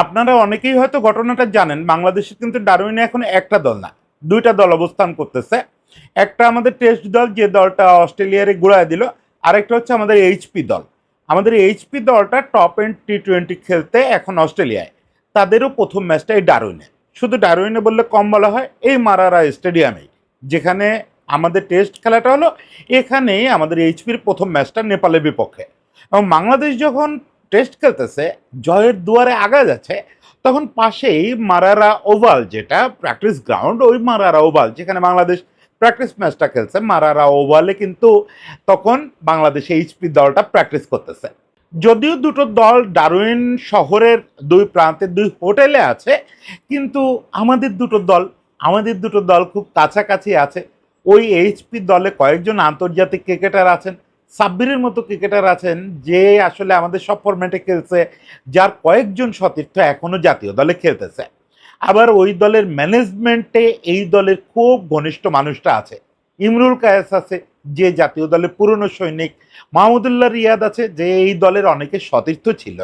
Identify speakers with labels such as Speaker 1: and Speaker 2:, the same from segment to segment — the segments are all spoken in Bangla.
Speaker 1: আপনারা অনেকেই হয়তো ঘটনাটা জানেন, বাংলাদেশে কিন্তু ডারউইনে এখন একটা দল না, দুইটা দল অবস্থান করতেছে। একটা আমাদের টেস্ট দল, যে দলটা অস্ট্রেলিয়ারে ঘুরায় দিল। আরেকটা হচ্ছে আমাদের এইচপি দল। আমাদের এইচপি দলটা টপ এন্ড টি-20 খেলতে এখন অস্ট্রেলিয়ায়। তাদেরও প্রথম ম্যাচটা এই ডারউইনে। শুধু ডারউইনে বললে কম বলা হয়, এই মারারা স্টেডিয়ামেই, যেখানে আমাদের টেস্ট খেলাটা হলো, এখানেই আমাদের এইচপির প্রথম ম্যাচটা নেপালের বিপক্ষে। এবং বাংলাদেশ যখন টেস্ট খেলতেছে, জয়ের দুয়ারে আগা যাচ্ছে, তখন পাশেই মারারা ওভাল, যেটা প্র্যাকটিস গ্রাউন্ড, ওই মারারা ওভাল যেখানে বাংলাদেশ প্র্যাকটিস ম্যাচটা খেলছে, মারারা ওভালে কিন্তু তখন বাংলাদেশ এইচপি দলটা প্র্যাকটিস করতেছে। যদিও দুটো দল ডারউইন শহরের দুই প্রান্তে দুই হোটেলে আছে, কিন্তু আমাদের দুটো দল খুব কাছাকাছি আছে। ওই এইচপি দলে কয়েকজন আন্তর্জাতিক ক্রিকেটার আছেন, সাব্বিরের মতো ক্রিকেটার আছেন, যে আসলে আমাদের সব ফরম্যাটে খেলছে, যার কয়েকজন সতীর্থ এখনো জাতীয় দলে খেলতেছে। আবার ওই দলের ম্যানেজমেন্টে এই দলের খুব ঘনিষ্ঠ মানুষটা আছে। ইমরুল কায়েস আছে, যে জাতীয় দলের পুরনো সৈনিক। মাহমুদুল্লাহ রিয়াদ আছে, যে এই দলের অনেকের সতীর্থ ছিল।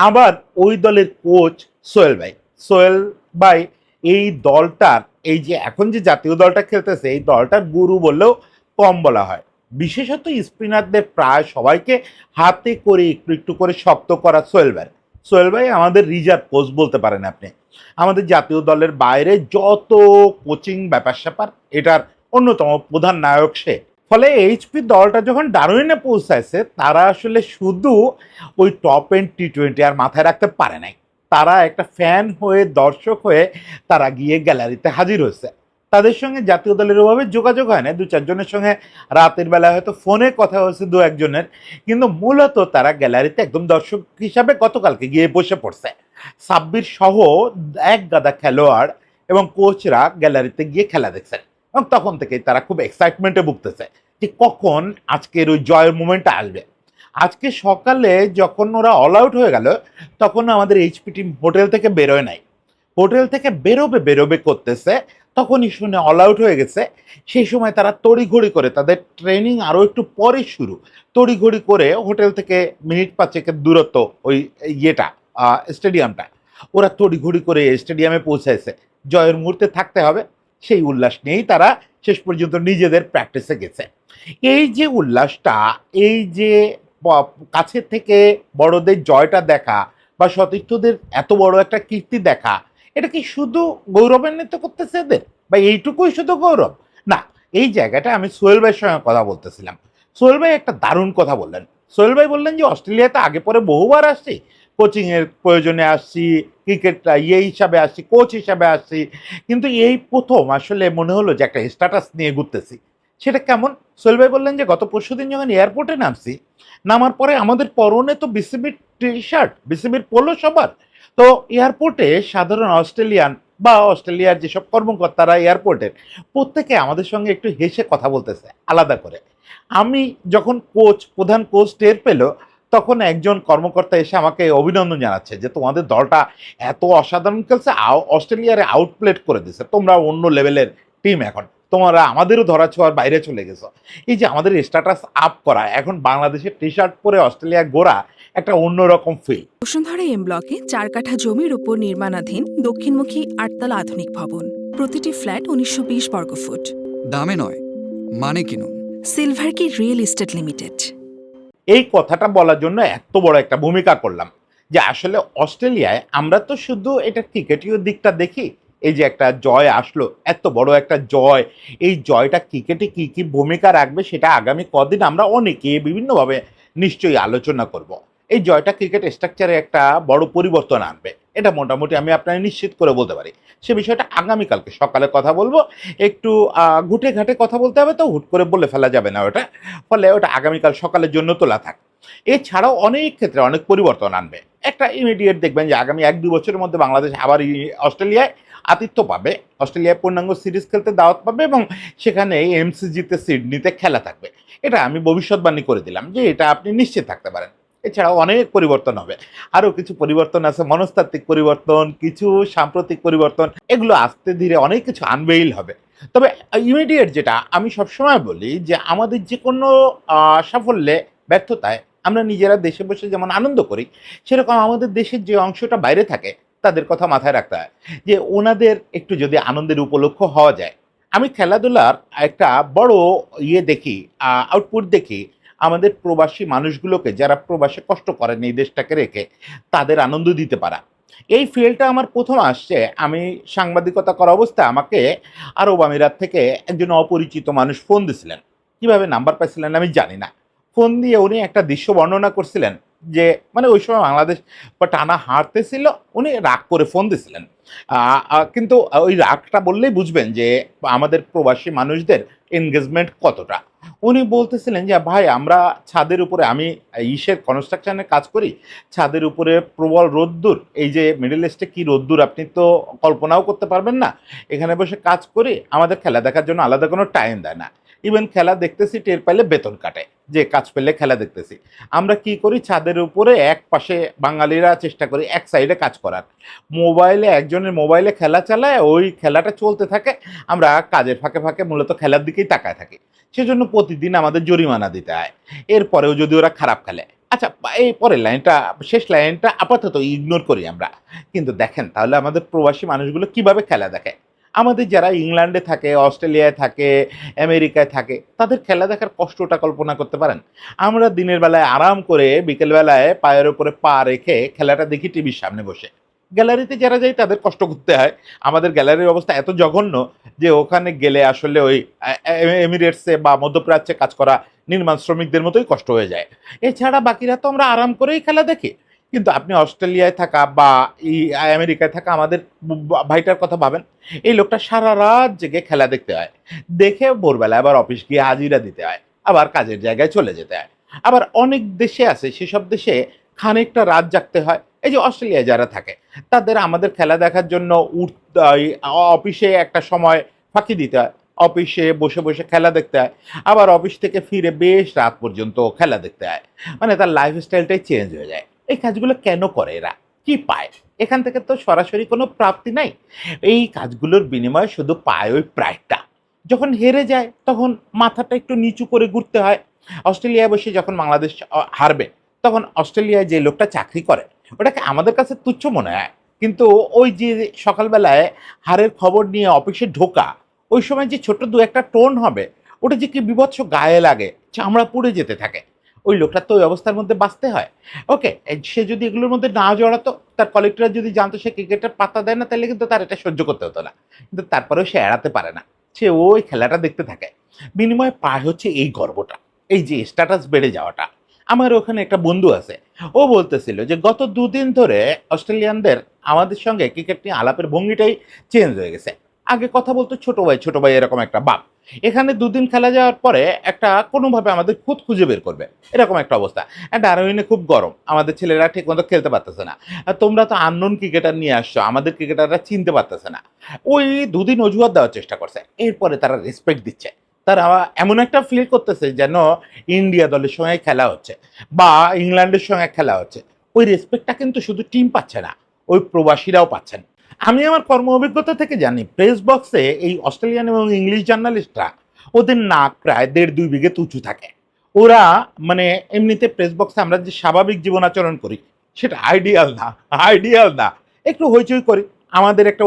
Speaker 1: আবার ওই দলের কোচ সোহেল ভাই এই দলটার, এই যে এখন যে জাতীয় দলটা খেলতেছে, এই দলটার গুরু বললেও কম বলা হয়। বিশেষত স্পিনারদের প্রায় সবাইকে হাতে করে একটু একটু করে শক্ত করা সোহেল ভাই আমাদের রিজার্ভ কোচ বলতে পারেন আপনি। আমাদের জাতীয় দলের বাইরে যত কোচিং ব্যাপার স্যাপার, এটার অন্যতম প্রধান নায়ক সে। ফলে এইচপি দলটা যখন ডারউইনে পৌঁছাইছে, তারা আসলে শুধু ওই টপ এন্ড টি-20 আর মাথায় রাখতে পারে নাই। তারা একটা ফ্যান হয়ে, দর্শক হয়ে তারা গিয়ে গ্যালারিতে হাজির হয়েছে। তাদের সঙ্গে জাতীয় দলের ওভাবে যোগাযোগ হয় না, দু চারজনের সঙ্গে রাতের বেলায় হয়তো ফোনে কথা হয়েছে দু একজনের, কিন্তু মূলত তারা গ্যালারিতে একদম দর্শক হিসাবে গতকালকে গিয়ে বসে পড়ছে। সাব্বির সহ এক গাদা খেলোয়াড় এবং কোচরা গ্যালারিতে গিয়ে খেলা দেখছেন, এবং তখন থেকেই তারা খুব এক্সাইটমেন্টে ভুগতেছে যে কখন আজকের ওই জয়ের মোমেন্টটা আসবে। আজকে সকালে যখন ওরা অল আউট হয়ে গেল, তখন আমাদের এইচপি টিম হোটেল থেকে বেরোয় নাই। হোটেল থেকে বেরোবে বেরোবে করতেছে, তখনই শুনে অল আউট হয়ে গেছে। সেই সময় তারা তড়িঘড়ি করে, তাদের ট্রেনিং আরও একটু পরে শুরু, তড়িঘড়ি করে হোটেল থেকে মিনিট পাঁচেকের দূরত্ব ওই ইয়েটা, স্টেডিয়ামটা, ওরা তড়িঘড়ি করে স্টেডিয়ামে পৌঁছাইছে। জয়ের মুহূর্তে থাকতে হবে, সেই উল্লাস নিয়েই তারা শেষ পর্যন্ত নিজেদের প্র্যাকটিসে গেছে। এই যে উল্লাসটা, এই যে কাছে থেকে বড়দের জয়টা দেখা বা সতীর্থদের এত বড় একটা কীর্তি দেখা, এটা কি শুধু গৌরবান্বিত করতেছে এদের, বা এইটুকুই শুধু গৌরব? না, এই জায়গাটা আমি সোহেল ভাইয়ের সঙ্গে কথা বলতেছিলাম। সোহেল ভাই একটা দারুণ কথা বললেন। সোহেল ভাই বললেন যে অস্ট্রেলিয়াতে আগে পরে বহুবার আসছি, কোচিংয়ের প্রয়োজনে আসছি, ক্রিকেট হিসাবে আসছি, কোচ হিসাবে আসছি, কিন্তু এই প্রথম আসলে মনে হলো যে একটা স্ট্যাটাস নিয়ে ঘুরতেছি। সেটা কেমন? সোহেল ভাই বললেন যে গত পরশুদিন যখন এয়ারপোর্টে নামছি, নামার পরে আমাদের পরনে তো বিসিবির টি শার্ট, বিসিবির পোলো সবার। তো এয়ারপোর্টে সাধারণ অস্ট্রেলিয়ান বা অস্ট্রেলিয়ার যেসব কর্মকর্তারা এয়ারপোর্টের, প্রত্যেকে আমাদের সঙ্গে একটু হেসে কথা বলতেছে আলাদা করে। আমি যখন প্রধান কোচ টের পেল, তখন একজন কর্মকর্তা এসে আমাকে অভিনন্দন জানাচ্ছে যে তোমাদের দলটা এত অসাধারণ খেলছে, অস্ট্রেলিয়ারে আউটপ্লেট করে দিছে, তোমরা অন্য লেভেলের টিম, এখন তোমরা আমাদেরও ধরা ছোঁয়ার বাইরে চলে গেছো। এই যে আমাদের স্ট্যাটাস আপ করা, এখন বাংলাদেশের টি শার্ট পরে অস্ট্রেলিয়া গোড়া, একটা অন্যরকম ফিল।
Speaker 2: বসুন্ধরা এম ব্লকে ৪ কাঠা জমির উপর নির্মাণাধীন দক্ষিণমুখী ৮তলা আধুনিক ভবন। প্রতিটি ফ্ল্যাট ১৯২০ বর্গফুট।
Speaker 3: দামে নয়, মানে কিনুন।
Speaker 2: সিলভার কি রিয়েল এস্টেট লিমিটেড।
Speaker 1: এই কথাটা বলার জন্য এত বড় একটা ভূমিকা করলাম, যে আসলে অস্ট্রেলিয়ায় আমরা তো শুধু এটা ক্রিকেটীয় দিকটা দেখি। এই যে একটা জয় আসলো, এত বড় একটা জয়, এই জয়টা ক্রিকেটে কি কি ভূমিকা রাখবে সেটা আগামী কদিন আমরা অনেকে বিভিন্নভাবে নিশ্চয়ই আলোচনা করব। এই জয়টা ক্রিকেট স্ট্রাকচারে একটা বড় পরিবর্তন আনবে, এটা মোটামুটি আমি আপনাকে নিশ্চিত করে বলতে পারি। সে বিষয়টা আগামীকালকে সকালে কথা বলবো। একটু ঘুটে ঘাটে কথা বলতে হবে, তো হুট করে বলে ফেলা যাবে না ওটা। ফলে ওটা আগামীকাল সকালের জন্য তোলা থাক। এছাড়াও অনেক ক্ষেত্রে অনেক পরিবর্তন আনবে। একটা ইমিডিয়েট দেখবেন যে আগামী ১-২ বছরের মধ্যে বাংলাদেশ আবার অস্ট্রেলিয়ায় আতিথ্য পাবে, অস্ট্রেলিয়ায় পূর্ণাঙ্গ সিরিজ খেলতে দাওয়াত পাবে, এবং সেখানে এমসিজিতে সিডনিতে খেলা থাকবে। এটা আমি ভবিষ্যৎবাণী করে দিলাম যে এটা আপনি নিশ্চিত থাকতে পারেন। এছাড়াও অনেক পরিবর্তন হবে, আরও কিছু পরিবর্তন আছে, মনস্তাত্ত্বিক পরিবর্তন, কিছু সাম্প্রতিক পরিবর্তন, এগুলো আস্তে ধীরে অনেক কিছু আনভেইল হবে। তবে ইমিডিয়েট যেটা আমি সবসময় বলি, যে আমাদের যে কোনো সাফল্যে ব্যর্থতায় আমরা নিজেরা দেশে বসে যেমন আনন্দ করি, সেরকম আমাদের দেশের যে অংশটা বাইরে থাকে তাদের কথা মাথায় রাখতে হয় যে ওনাদের একটু যদি আনন্দের উপলক্ষ হওয়া যায়। আমি খেলাধুলার একটা বড় দেখি, আউটপুট দেখি আমাদের প্রবাসী মানুষগুলোকে, যারা প্রবাসে কষ্ট করেন এই দেশটাকে রেখে, তাদের আনন্দ দিতে পারা। এই ফিল্ডটা আমার প্রথম আসছে, আমি সাংবাদিকতা করা অবস্থায় আমাকে আরব আমিরাত থেকে একজন অপরিচিত মানুষ ফোন দিছিলেন। কিভাবে নাম্বার পাইছিলেন আমি জানি না। ফোন দিয়ে উনি একটা দৃশ্য বর্ণনা করছিলেন যে মানে ওই সময় বাংলাদেশ টানা হারতেছিল, উনি রাগ করে ফোন দিছিলেন। কিন্তু ওই রাগটা বললেই বুঝবেন যে আমাদের প্রবাসী মানুষদের এনগেজমেন্ট কতটা। উনি বলতেছিলেন যে ভাই আমরা ছাদের উপরে, আমি ইসের কনস্ট্রাকশনের কাজ করি, ছাদের উপরে প্রবল রোদ্দুর, এই যে মিডল ইস্টে কী রোদ্দুর আপনি তো কল্পনাও করতে পারবেন না। এখানে বসে কাজ করি, আমাদের খেলা দেখার জন্য আলাদা কোনো টাইম দেয় না। ইভেন খেলা দেখতেছি টের পাইলে বেতন কাটে, যে কাজ পেলে খেলা দেখতেছি। আমরা কি করি, ছাদের উপরে এক পাশে বাঙালিরা চেষ্টা করি এক সাইডে কাজ করার, মোবাইলে একজনের মোবাইলে খেলা চালায়, ওই খেলাটা চলতে থাকে, আমরা কাজের ফাঁকে ফাঁকে মূলত খেলার দিকেই তাকায় থাকি। সেজন্য প্রতিদিন আমাদের জরিমানা দিতে হয়, এরপরেও যদি ওরা খারাপ খেলে। আচ্ছা, এই পরের লাইনটা, শেষ লাইনটা আপাতত ইগনোর করি আমরা। কিন্তু দেখেন তাহলে আমাদের প্রবাসী মানুষগুলো কিভাবে খেলা দেখে। আমাদের যারা ইংল্যান্ডে থাকে, অস্ট্রেলিয়ায় থাকে, আমেরিকায় থাকে, তাদের খেলা দেখার কষ্টটা কল্পনা করতে পারেন। আমরা দিনের বেলায় আরাম করে বিকেলবেলায় পায়ের ওপরে পা রেখে খেলাটা দেখি টিভির সামনে বসে। গ্যালারিতে যারা যায় তাদের কষ্ট করতে হয়। আমাদের গ্যালারির অবস্থা এত জঘন্য যে ওখানে গেলে আসলে ওই এমিরেটসে বা মধ্যপ্রাচ্যে কাজ করা নির্মাণ শ্রমিকদের মতোই কষ্ট হয়ে যায়। এছাড়া বাকিরা তো আমরা আরাম করেই খেলা দেখি। কিন্তু আপনি অস্ট্রেলিয়ায় থাকা বা আমেরিকায় থাকা আমাদের ভাইটার কথা ভাবেন। এই লোকটা সারা রাত জেগে খেলা দেখতে হয়, দেখে ভোরবেলা আবার অফিস গিয়ে হাজিরা দিতে হয়, আবার কাজের জায়গায় চলে যেতে হয়। আবার অনেক দেশে আছে, সেসব দেশে খানিকটা রাত জাগতে হয়। এই যে অস্ট্রেলিয়ায় যারা থাকে তাদের আমাদের খেলা দেখার জন্য অফিসে একটা সময় ফাঁকি দিতে হয়, অফিসে বসে বসে খেলা দেখতে হয়, আবার অফিস থেকে ফিরে বেশ রাত পর্যন্ত খেলা দেখতে হয়। মানে তার লাইফস্টাইলটাই চেঞ্জ হয়ে যায়। এই কাজগুলো কেন করে এরা, কি পায়? এখান থেকে তো সরাসরি কোনো প্রাপ্তি নাই। এই কাজগুলোর বিনিময়ে শুধু পায় ওই প্রাইডটা। যখন হেরে যায় তখন মাথাটা একটু নিচু করে ঘুরতে হয়। অস্ট্রেলিয়ায় বসে যখন বাংলাদেশ হারবে, তখন অস্ট্রেলিয়ায় যে লোকটা চাকরি করে ওটাকে আমাদের কাছে তুচ্ছ মনে হয়। কিন্তু ওই যে সকালবেলায় হারের খবর নিয়ে অফিসে ঢোকা, ওই সময় যে ছোট্ট দু একটা টোন হবে, ওটা যে কি বিভৎস গায়ে লাগে, চামড়া পুড়ে যেতে থাকে। ওই লোকটার তো ওই অবস্থার মধ্যে বাঁচতে হয়। ওকে, সে যদি এগুলোর মধ্যে না জড়াতো, তার কলিগরা যদি জানতো সে ক্রিকেটের পাত্তা দেয় না, তাহলে কিন্তু তার এটা সহ্য করতে হতো না। কিন্তু তারপরেও সে এড়াতে পারে না, সে ওই খেলাটা দেখতে থাকে। বিনিময়ে পায় হচ্ছে এই গর্বটা, এই যে স্ট্যাটাস বেড়ে যাওয়াটা। আমার ওখানে একটা বন্ধু আছে, ও বলতেছিল যে গত দুদিন ধরে অস্ট্রেলিয়ানদের আমাদের সঙ্গে ক্রিকেট নিয়ে আলাপের ভঙ্গিটাই চেঞ্জ হয়ে গেছে। আগে কথা বলতো ছোট ভাই এরকম একটা বাপ, এখানে দুদিন খেলা যাওয়ার পরে একটা কোনোভাবে আমাদের খুদ খুঁজে বের করবে, এরকম একটা অবস্থা। ডারউইনে খুব গরম, আমাদের ছেলেরা ঠিক মতো খেলতে পারতেছে না, আর তোমরা তো আননোন ক্রিকেটার নিয়ে আসছো, আমাদের ক্রিকেটাররা চিনতে পারতেছে না। ওই দুদিন অজুহাত দেওয়ার চেষ্টা করছে, এরপরে তারা রেসপেক্ট দিচ্ছে। তারা এমন একটা ফিল করতেছে যেন ইন্ডিয়া দলের সঙ্গে খেলা হচ্ছে বা ইংল্যান্ডের সঙ্গে খেলা হচ্ছে। ওই রেসপেক্টটা কিন্তু শুধু টিম পাচ্ছে না, ওই প্রবাসীরাও পাচ্ছেন। আমি আমার কর্ম অভিজ্ঞতা থেকে জানি, প্রেস বক্সে এই অস্ট্রেলিয়ান এবং ইংলিশ জার্নালিস্টরা, ওদের নাক প্রায় 1.5-2 বিঘে উঁচু থাকে। ওরা মানে এমনিতে প্রেস বক্সে আমরা যে স্বাভাবিক জীবন আচরণ করি সেটা আইডিয়াল না। একটু হইচই করি, আমাদের একটা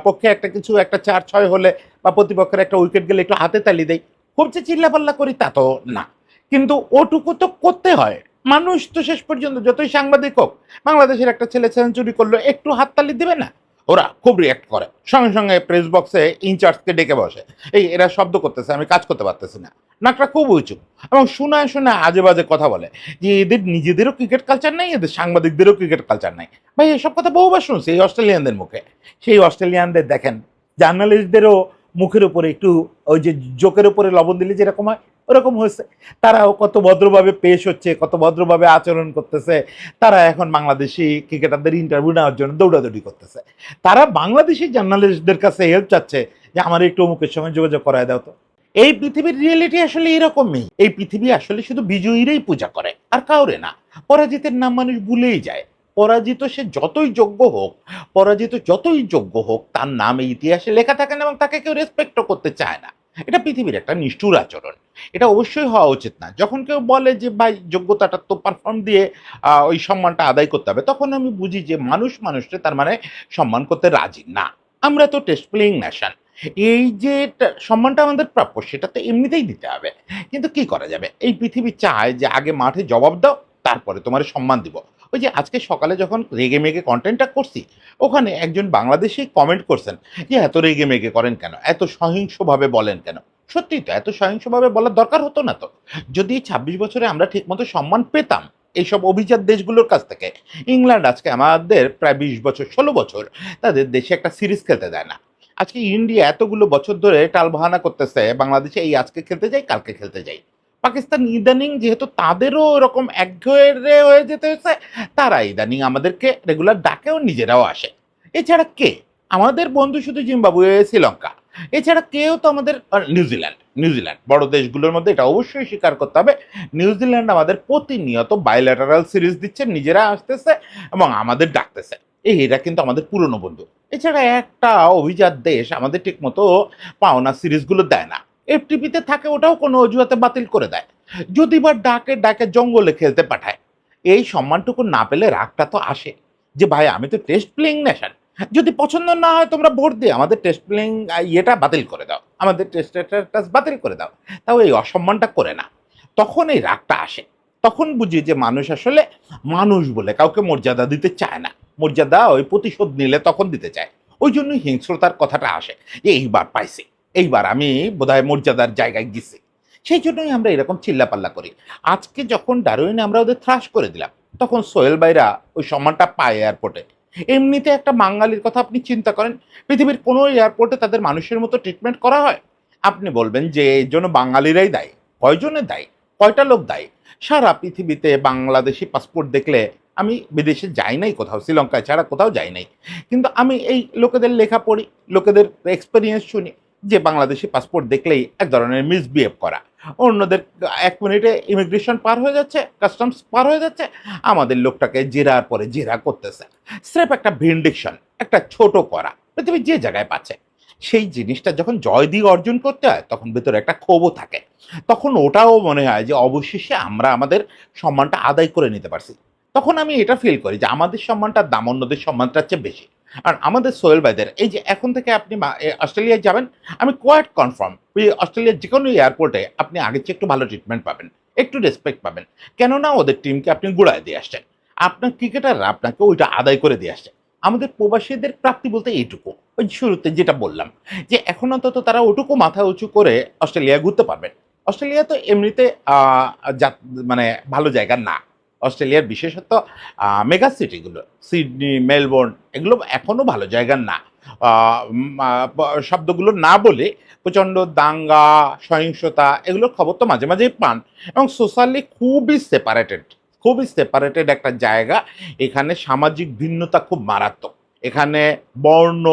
Speaker 1: পক্ষে একটা কিছু একটা 4-6 হলে বা প্রতিপক্ষের একটা উইকেট গেলে একটু হাতে তালি দেয়, খুব যে চিল্লাপাল্লা করি তা তো না। কিন্তু ওটুকু তো করতে হয়। মানুষ তো শেষ পর্যন্ত যতই সাংবাদিক হোক, বাংলাদেশের একটা ছেলে সেঞ্চুরি করলো একটু হাততালি দিবে না? ওরা খুব রিয়াক্ট করে, সঙ্গে সঙ্গে প্রেস বক্সে ইনচার্জকে ডেকে বসে, এই এরা শব্দ করতেছে, আমি কাজ করতে পারতেছি না। নাকটা খুব উঁচু, এবং শোনায় আজে বাজে কথা বলে যে এদের নিজেদেরও ক্রিকেট কালচার নাই, এদের সাংবাদিকদেরও ক্রিকেট কালচার নাই। ভাই এসব কথা বহুবার শুনছি এই অস্ট্রেলিয়ানদের মুখে। সেই অস্ট্রেলিয়ানদের দেখেন, জার্নালিস্টদেরও মুখের উপরে একটু ওই যে জোকের উপরে লবণ দিলে যেরকম হয় ওরকম হয়েছে। তারাও কত ভদ্রভাবে পেশ হচ্ছে, কত ভদ্রভাবে আচরণ করতেছে। তারা এখন বাংলাদেশি ক্রিকেটারদের ইন্টারভিউ নেওয়ার জন্য দৌড়াদৌড়ি করতেছে। তারা বাংলাদেশি জার্নালিস্টদের কাছে হেল্প চাচ্ছে যে আমার একটু অমুকের সঙ্গে যোগাযোগ করায় দাও তো। এই পৃথিবীর রিয়েলিটি আসলে এরকমই। এই পৃথিবী আসলে শুধু বিজয়ীরাই পূজা করে, আর কাউরে না। পরাজিতের নাম মানুষ ভুলেই যায়। পরাজিত সে যতই যোগ্য হোক, তার নাম এই ইতিহাসে লেখা থাকে না এবং তাকে কেউ রেসপেক্টও করতে চায় না। এটা পৃথিবীর একটা নিষ্ঠুর আচরণ। এটা অবশ্যই হওয়া উচিত না। যখন কেউ বলে যে ভাই যোগ্যতাটা তো পারফর্ম দিয়ে ওই সম্মানটা আদায় করতে হবে, তখন আমি বুঝি যে মানুষ মানুষকে তার মানে সম্মান করতে রাজি না। আমরা তো টেস্ট প্লেয়িং নেশন। এই যে সম্মানটা আমাদের প্রাপ্য সেটা তো এমনিতেই দিতে হবে। কিন্তু কি করা যাবে? এই পৃথিবী চায় যে আগে মাঠে জবাব দাও, তারপরে তোমারে সম্মান দিব। ওই যে আজকে সকালে যখন রেগে মেগে কনটেন্টটা করছি, ওখানে একজন বাংলাদেশী কমেন্ট করছেন যে, "এত রেগে মেগে করেন কেন? এত সহিংসভাবে বলেন কেন?" সত্যিই তো এত সহিংসভাবে বলার দরকার হতো না তো। যদি ২৬ বছরে আমরা ঠিকমতো সম্মান পেতাম এইসব অভিজাত দেশগুলোর কাছ থেকে, ইংল্যান্ড আজকে আমাদের প্রায় ২০ বছর ১৬ বছর তাদের দেশে একটা সিরিজ খেলতে দেয় না। আজকে ইন্ডিয়া এতগুলো বছর ধরে টালবাহানা করতেছে বাংলাদেশে এই আজকে খেলতে যাই, কালকে খেলতে যাই। পাকিস্তান ইদানিং যেহেতু তাদেরও ওরকম একঘেয়ে হয়ে যেতে হয়েছে, তারা ইদানিং আমাদেরকে রেগুলার ডাকেও নিজেরাও আসে। এছাড়া কে? আমাদের বন্ধু শুধু জিম্বাবুয়ে, শ্রীলঙ্কা। এছাড়া কেউ তো আমাদের নিউজিল্যান্ড বড় দেশগুলোর মধ্যে এটা অবশ্যই স্বীকার করতে হবে। নিউজিল্যান্ড আমাদের প্রতিনিয়ত বাইল্যাটারাল সিরিজ দিচ্ছে, নিজেরা আসতেছে এবং আমাদের ডাকতেছে। এরা কিন্তু আমাদের পুরনো বন্ধু। এছাড়া একটা অভিজাত দেশ আমাদের ঠিকমতো পাওনা সিরিজগুলো দেয় না। এফটিপিতে থাকে ওটাও কোনো অজুহাতে বাতিল করে দেয়। যদি বা ডাকে জঙ্গলে খেলতে পাঠায়। এই সম্মানটুকু না পেলে রাগটা তো আসে যে ভাই আমি তো টেস্ট প্লেয়িং নেশন। যদি পছন্দ না হয় তোমরা ভোট দিয়ে আমাদের টেস্ট প্লেয়িং ইয়েটা বাতিল করে দাও। আমাদের টেস্ট স্ট্যাটাস বাতিল করে দাও। তাও এই অসম্মানটা করে না। তখন এই রাগটা আসে। তখন বুঝি যে মানুষ আসলে মানুষ বলে কাউকে মর্যাদা দিতে চায় না। মর্যাদা ওই প্রতিশোধ নিলে তখন দিতে চায়। ওই জন্যই হিংস্রতার কথাটা আসে যে এইবার পাইছি। এইবার আমি বোধহয় মর্যাদার জায়গায় গেছি। সেই জন্যই আমরা এরকম চিল্লাপাল্লা করি। আজকে যখন ডারউইনে আমরা ওদের থ্রাশ করে দিলাম, তখন সোহেল ভাইরা ওই সম্মানটা পায় এয়ারপোর্টে। এমনিতে একটা বাঙালির কথা আপনি চিন্তা করেন, পৃথিবীর কোনো এয়ারপোর্টে তাদের মানুষের মতো ট্রিটমেন্ট করা হয়? আপনি বলবেন যে এর জন্য বাঙালিরাই দায়ী। কয়জনে দায়ী? কয়টা লোক দায়ী? সারা পৃথিবীতে বাংলাদেশি পাসপোর্ট দেখলে আমি বিদেশে যাই নাই কোথাও, শ্রীলঙ্কায় ছাড়া কোথাও যাই নাই। কিন্তু আমি এই লোকেদের লেখা পড়ি, লোকেদের এক্সপেরিয়েন্স শুনি যে বাংলাদেশি পাসপোর্ট দেখলেই এক ধরনের মিসবিহেভ করা। অন্যদের ১ মিনিটে ইমিগ্রেশন পার হয়ে যাচ্ছে, কাস্টমস পার হয়ে যাচ্ছে, আমাদের লোকটাকে জেরার পরে জেরা করতেছে। স্রেফ একটা ভিন্ডিকশন, একটা ছোট করা, পৃথিবী যে জায়গায় পাচ্ছে। সেই জিনিসটা যখন জয় দিয়ে অর্জন করতে হয় তখন ভেতরে একটা ক্ষোভও থাকে। তখন ওটাও মনে হয় যে অবশেষে আমরা আমাদের সম্মানটা আদায় করে নিতে পারছি। তখন আমি এটা ফিল করি যে আমাদের সম্মানটার দাম অন্যদের সম্মানটার চেয়ে বেশি। আর আমাদের সোহেল ভাইদের এই যে এখন থেকে আপনি অস্ট্রেলিয়ায় যাবেন, আমি কোয়াইট কনফার্ম অস্ট্রেলিয়ার যেকোনো এয়ারপোর্টে আপনি আগের চেয়ে একটু ভালো ট্রিটমেন্ট পাবেন, একটু রেসপেক্ট পাবেন। কেননা ওদের টিমকে আপনি গুড়ায় দিয়ে আসছেন। আপনার ক্রিকেটাররা আপনাকে ওইটা আদায় করে দিয়ে আসছে। আমাদের প্রবাসীদের প্রাপ্তি বলতে এইটুকু। ওই শুরুতে যেটা বললাম যে এখন অন্তত তারা ওটুকু মাথা উঁচু করে অস্ট্রেলিয়ায় ঘুরতে পারবেন। অস্ট্রেলিয়া তো এমনিতে জাত মানে ভালো জায়গা না। অস্ট্রেলিয়ার বিশেষত মেগা সিটিগুলো সিডনি, মেলবোর্ন এগুলো এখনো ভালো জায়গার না। আ উম আ ব শব্দগুলো না বলে প্রচণ্ড দাঙ্গা, সহিংসতা এগুলোর খবর তো মাঝে, মাঝেই পান এবং সোশ্যালি খুবই সেপারেটেড একটা জায়গা। এখানে সামাজিক ভিন্নতা খুব মারাত্মক। এখানে বর্ণ,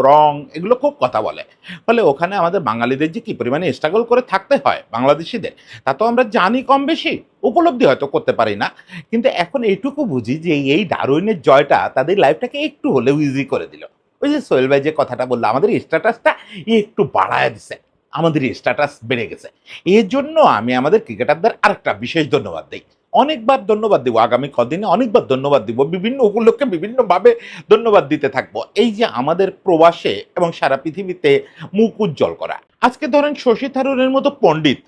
Speaker 1: রং এগুলো খুব কথা বলে। ফলে ওখানে আমাদের বাঙালিদের যে কি পরিমাণে স্ট্রাগল করে থাকতে হয় বাংলাদেশীদের, তা তো আমরা জানি কম বেশি, উপলব্ধি হয়তো করতে পারি না। কিন্তু এখন এইটুকু বুঝি যে এই ডারউইনের জয়টা তাদের লাইফটাকে একটু হলেও ইজি করে দিল। ওই যে সোহেল ভাই যে কথাটা বলল, আমাদের স্ট্যাটাসটা একটু বাড়ায় দিছে। আমাদের স্ট্যাটাস বেড়ে গেছে। এর জন্য আমি আমাদের ক্রিকেটারদের আরেকটা বিশেষ ধন্যবাদ দেই। অনেকবার ধন্যবাদ দিব। আগামী কদিনে অনেকবার ধন্যবাদ দিব। বিভিন্ন উপলক্ষে বিভিন্নভাবে ধন্যবাদ দিতে থাকবো। এই যে আমাদের প্রবাসে এবং সারা পৃথিবীতে মুখ উজ্জ্বল করা। আজকে ধরেন শশী থারুরের মতো পণ্ডিত,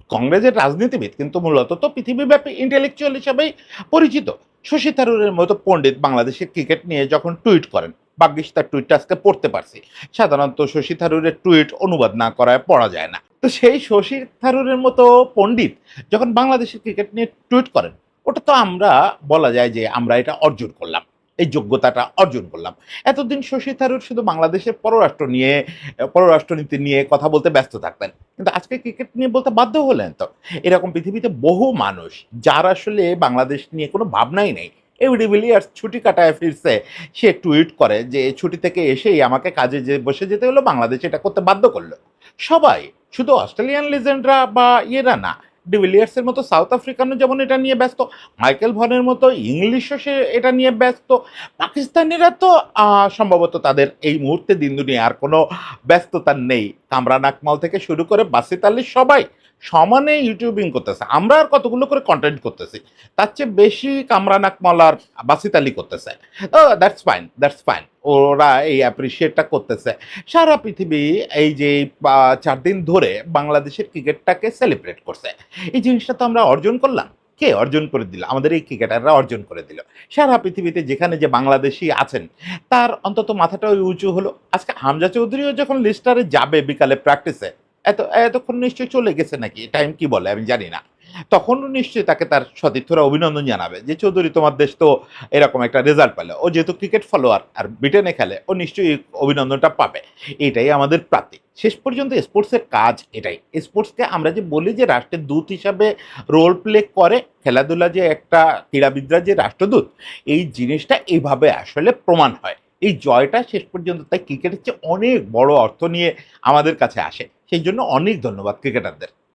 Speaker 1: কংগ্রেসের রাজনীতিবিদ কিন্তু মূলত তো পৃথিবীব্যাপী ইন্টেলেকচুয়াল হিসেবেই পরিচিত। শশী থারুরের মতো পণ্ডিত বাংলাদেশের ক্রিকেট নিয়ে যখন টুইট করেন, ভাগ্যিস তার টুইটটা আজকে পড়তে পারছি। সাধারণত শশী থারুরের টুইট অনুবাদ না করায় পড়া যায় না। তো সেই শশী থারুরের মতো পণ্ডিত যখন বাংলাদেশের ক্রিকেট নিয়ে টুইট করেন, ওটা তো আমরা বলা যায় যে আমরা এটা অর্জন করলাম। এই যোগ্যতাটা অর্জন করলাম। এতদিন শশী থারুর শুধু বাংলাদেশের পররাষ্ট্রনীতি নিয়ে কথা বলতে ব্যস্ত থাকতেন। কিন্তু আজকে ক্রিকেট নিয়ে বলতে বাধ্য হলেন তো। এরকম পৃথিবীতে বহু মানুষ যার আসলে বাংলাদেশ নিয়ে কোনো ভাবনাই নেই। এবি ডিভিলিয়ার্স ছুটি কাটায় ফিরছে। সে টুইট করে যে ছুটি থেকে এসেই আমাকে কাজে বসে যেতে হলো, বাংলাদেশ এটা করতে বাধ্য করলো। সবাই, শুধু অস্ট্রেলিয়ান লিজেন্ডরা বা ইয়েরা না, ডিভিলিয়ার্সের মতো সাউথ আফ্রিকানও যেমন এটা নিয়ে ব্যস্ত, মাইকেল ভনের মতো ইংলিশও সে এটা নিয়ে ব্যস্ত। পাকিস্তানিরা তো সম্ভবত তাদের এই মুহূর্তে দিন দুনিয়া আর কোনো ব্যস্ততা নেই। কামরান আকমল থেকে শুরু করে বাসিত আলী সবাই সমানে ইউটিউবিং করতেছে। আমরা আর কতগুলো করে কন্টেন্ট করতেছি, তার চেয়ে বেশি কামরান আকমল আর বাসিত আলী করতেছে। দ্যাটস ফাইন, দ্যাটস ফাইন, ওরা এই অ্যাপ্রিসিয়েটটা করতেছে। সারা পৃথিবী এই যে 4 দিন ধরে বাংলাদেশের ক্রিকেটটাকে সেলিব্রেট করছে। এই জিনিসটা তো আমরা অর্জন করলাম। কে অর্জন করে দিল? আমাদের এই ক্রিকেটাররা অর্জন করে দিল। সারা পৃথিবীতে যেখানে যে বাংলাদেশি আছেন তার অন্তত মাথাটা ওই উঁচু হলো। আজকে হামজা চৌধুরীও যখন লিস্টারে যাবে বিকালে প্র্যাকটিসে, এতক্ষণ নিশ্চয়ই চলে গেছে নাকি, টাইম কি বলে আমি জানি না, তখনও নিশ্চয়ই তাকে তার সতীর্থরা অভিনন্দন জানাবে যে চৌধুরী তোমার দেশ তো এরকম একটা রেজাল্ট পেলো। ও যেহেতু ক্রিকেট ফলোয়ার আর ব্রিটেনে খেলে, ও নিশ্চয়ই অভিনন্দনটা পাবে। এটাই আমাদের প্রাপ্তি। শেষ পর্যন্ত স্পোর্টসের কাজ এটাই। স্পোর্টসকে আমরা যে বলি যে রাষ্ট্রের দূত হিসাবে রোল প্লে করে, খেলাধুলা যে একটা ক্রীড়াবিদরা যে রাষ্ট্রদূত, এই জিনিসটা এইভাবে আসলে প্রমাণ হয়। এই জয়টা শেষ পর্যন্ত তাই ক্রিকেটের চেয়ে অনেক বড় অর্থ নিয়ে আমাদের কাছে আসে। সেই জন্য অনেক ধন্যবাদ ক্রিকেটারদের।